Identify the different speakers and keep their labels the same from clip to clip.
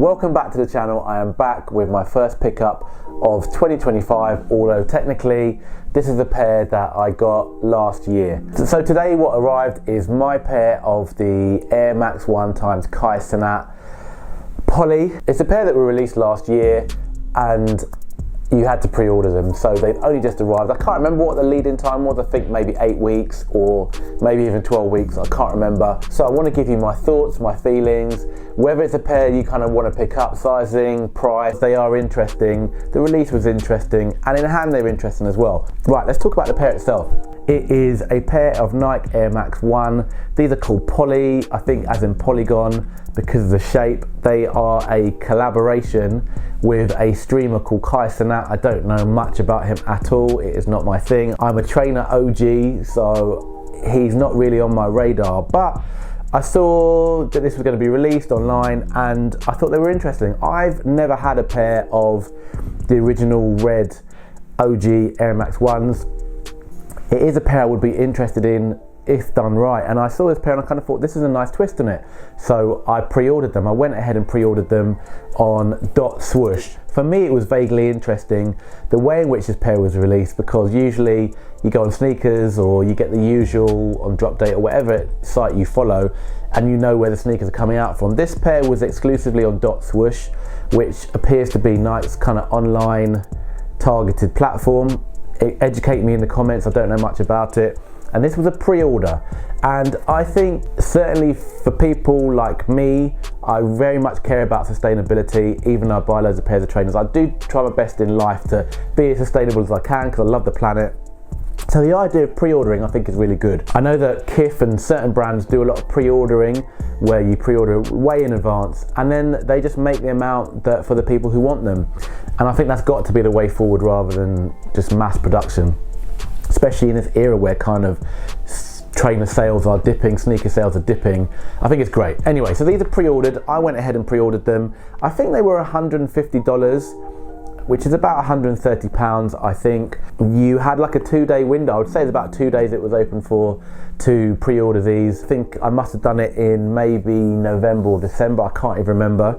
Speaker 1: Welcome back to the channel. I am back with my first pickup of 2025, although technically this is a pair that I got last year. So today what arrived is my pair of the Air Max 1 x QUICKLOOK Poly. It's a pair that were released last year and you had to pre-order them, so they've only just arrived. I can't remember what the lead-in time was. I think maybe 8 weeks or maybe even 12 weeks, I can't remember. So I want to give you my thoughts, my feelings, whether it's a pair you kind of want to pick up, sizing, price. They are interesting, the release was interesting, and in hand they're interesting as well. Right, let's talk about the pair itself. It is a pair of Nike Air Max 1. These are called Poly, I think as in polygon, because of the shape. They are a collaboration with a streamer called QUICKLOOK. I don't know much about him at all. It is not my thing. I'm a trainer OG, so he's not really on my radar, but I saw that this was going to be released online and I thought they were interesting. I've never had a pair of the original red OG Air Max 1s. It is a pair I would be interested in if done right, and I saw this pair and I kind of thought this is a nice twist on it, so I pre-ordered them. I went ahead and pre-ordered them on .Swoosh. For me it was vaguely interesting the way in which this pair was released, because usually you go on sneakers or you get the usual on Drop Date or whatever site you follow and you know where the sneakers are coming out from. This pair was exclusively on .Swoosh, which appears to be Nike's kind of online targeted platform. Educate me in the comments, I don't know much about it. And this was a pre-order, and I think certainly for people like me, I very much care about sustainability. Even though I buy loads of pairs of trainers, I do try my best in life to be as sustainable as I can because I love the planet. So the idea of pre-ordering I think is really good. I know that Kith and certain brands do a lot of pre-ordering where you pre-order way in advance and then they just make the amount that for the people who want them. And I think that's got to be the way forward rather than just mass production, especially in this era where kind of trainer sales are dipping, sneaker sales are dipping. I think it's great. Anyway, so these are pre-ordered. I went ahead and pre-ordered them. I think they were $150, which is about £130, I think. You had like a 2-day window. I would say it's about 2 days it was open for to pre-order these. I think I must have done it in maybe November or December, I can't even remember.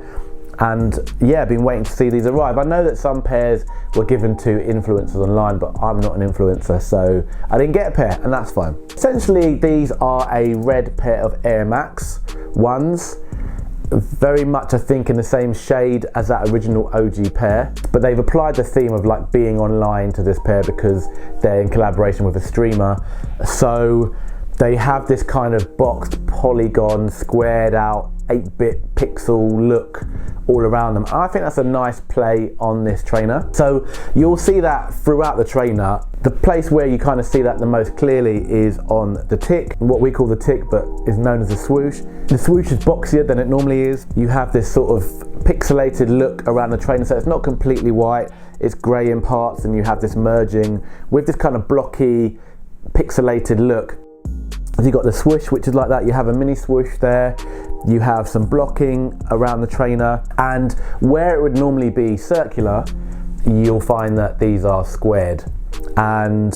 Speaker 1: And yeah, I've been waiting to see these arrive. I know that some pairs were given to influencers online, but I'm not an influencer, so I didn't get a pair, and that's fine. Essentially, these are a red pair of Air Max 1s. Very much, I think, in the same shade as that original OG pair, but they've applied the theme of like being online to this pair because they're in collaboration with a streamer. So they have this kind of boxed, polygon, squared out, 8-bit pixel look all around them. I think that's a nice play on this trainer. So you'll see that throughout the trainer. The place where you kind of see that the most clearly is on the tick, what we call the tick, but is known as the swoosh. The swoosh is boxier than it normally is. You have this sort of pixelated look around the trainer, so it's not completely white, it's grey in parts, and you have this merging with this kind of blocky, pixelated look. You've got the swoosh, which is like that. You have a mini swoosh there. You have some blocking around the trainer, and where it would normally be circular, you'll find that these are squared. And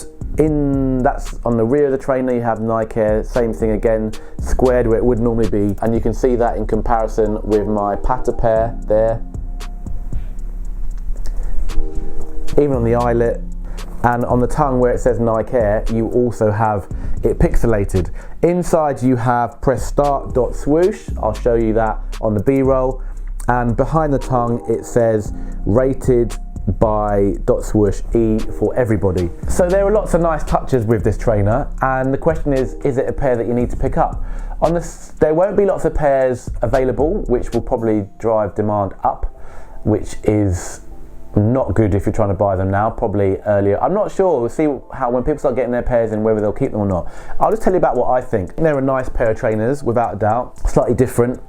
Speaker 1: that's on the rear of the trainer. You have Nike Air, same thing again, squared where it would normally be, and you can see that in comparison with my Pata pair there. Even on the eyelet. And on the tongue where it says Nike Air, you also have it pixelated. Inside you have press start .Swoosh. I'll show you that on the B-roll. And behind the tongue it says rated by .Swoosh E for everybody. So there are lots of nice touches with this trainer, and the question is it a pair that you need to pick up? There won't be lots of pairs available, which will probably drive demand up, which is not good if you're trying to buy them now, probably earlier. I'm not sure. We'll see how when people start getting their pairs in, whether they'll keep them or not. I'll just tell you about what I think. They're a nice pair of trainers, without a doubt. Slightly different.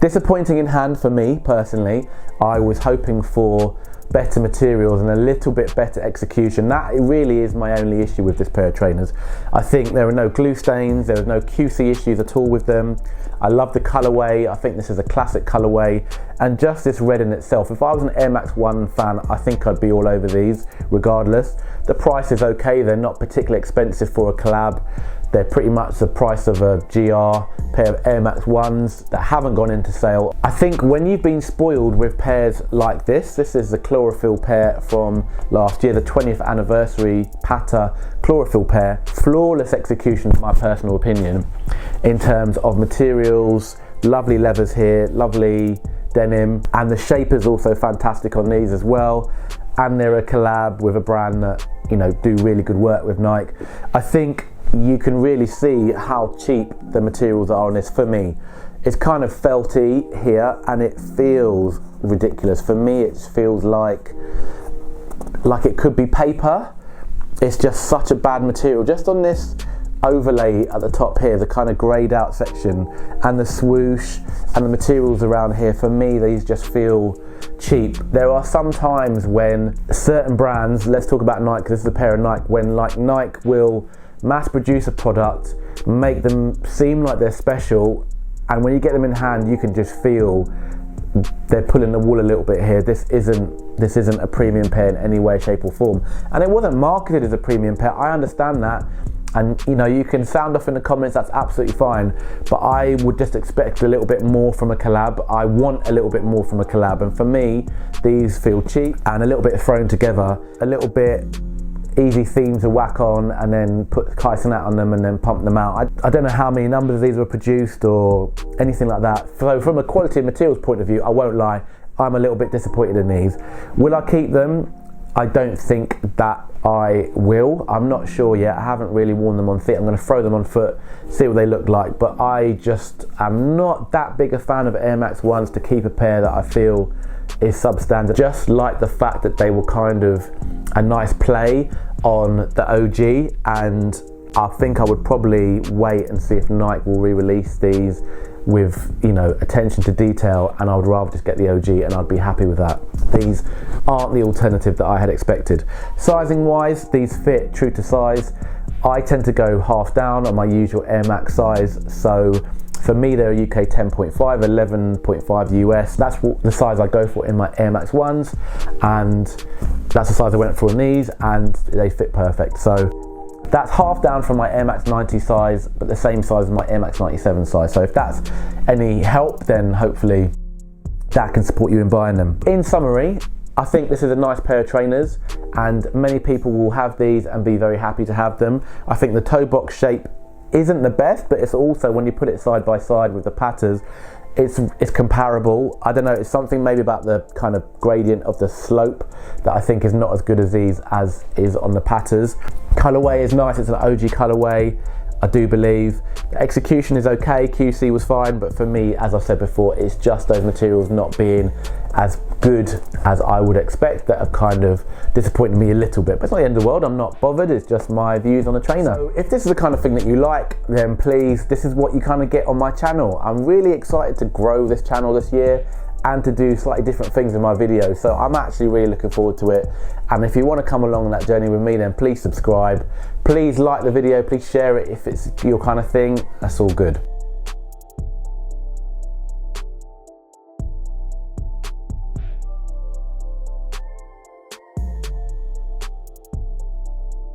Speaker 1: Disappointing in hand for me, personally. I was hoping for better materials and a little bit better execution. That really is my only issue with this pair of trainers. I think there are no glue stains, there are no QC issues at all with them. I love the colorway. I think this is a classic colorway, and just this red in itself. If I was an Air Max 1 fan, I think I'd be all over these regardless. The price is okay, they're not particularly expensive for a collab. They're pretty much the price of a GR pair of Air Max 1s that haven't gone into sale. I think when you've been spoiled with pairs like this is the chlorophyll pair from last year, the 20th anniversary Pata chlorophyll pair. Flawless execution in my personal opinion in terms of materials, lovely leathers here, lovely denim, and the shape is also fantastic on these as well. And they're a collab with a brand that, you know, do really good work with Nike. I think you can really see how cheap the materials are on this. For me, it's kind of felty here and it feels ridiculous. For me, it feels like it could be paper. It's just such a bad material. Just on this overlay at the top here, the kind of greyed out section, and the swoosh and the materials around here, for me these just feel cheap. There are some times when certain brands, let's talk about Nike, this is a pair of Nike, when like Nike will mass produce a product, make them seem like they're special, and when you get them in hand you can just feel they're pulling the wool a little bit here. This isn't a premium pair in any way, shape or form, and it wasn't marketed as a premium pair. I understand that, and you know, you can sound off in the comments, that's absolutely fine, but I would just expect a little bit more from a collab. I want a little bit more from a collab, and for me these feel cheap and a little bit thrown together, a little bit easy theme to whack on and then put Kysenat on them and then pump them out. I don't know how many numbers of these were produced or anything like that. So from a quality of materials point of view, I won't lie, I'm a little bit disappointed in these. Will I keep them? I don't think that I will. I'm not sure yet. I haven't really worn them on feet. I'm going to throw them on foot, see what they look like, but I just am not that big a fan of Air Max 1s to keep a pair that I feel is substandard. Just like the fact that they were kind of a nice play on the OG, and I think I would probably wait and see if Nike will re-release these with, you know, attention to detail, and I would rather just get the OG and I'd be happy with that. These aren't the alternative that I had expected. Sizing wise, these fit true to size. I tend to go half down on my usual Air Max size, so for me they're a UK 10.5, 11.5 US. That's the size I go for in my Air Max 1s, and that's the size I went for in these, and they fit perfect. So that's half down from my Air Max 90 size, but the same size as my Air Max 97 size. So if that's any help, then hopefully that can support you in buying them. In summary, I think this is a nice pair of trainers, and many people will have these and be very happy to have them. I think the toe box shape isn't the best, but it's also, when you put it side by side with the Patas, it's comparable. I don't know, it's something maybe about the kind of gradient of the slope that I think is not as good as these as is on the Patas. Colorway is nice, it's an OG colorway, I do believe. The execution is okay, QC was fine, but for me, as I've said before, it's just those materials not being as good as I would expect that have kind of disappointed me a little bit. But it's not the end of the world, I'm not bothered, it's just my views on the trainer. So if this is the kind of thing that you like, then please, this is what you kind of get on my channel. I'm really excited to grow this channel this year and to do slightly different things in my videos, so I'm actually really looking forward to it. And if you want to come along that journey with me, then please subscribe, please like the video, please share it if it's your kind of thing. That's all good.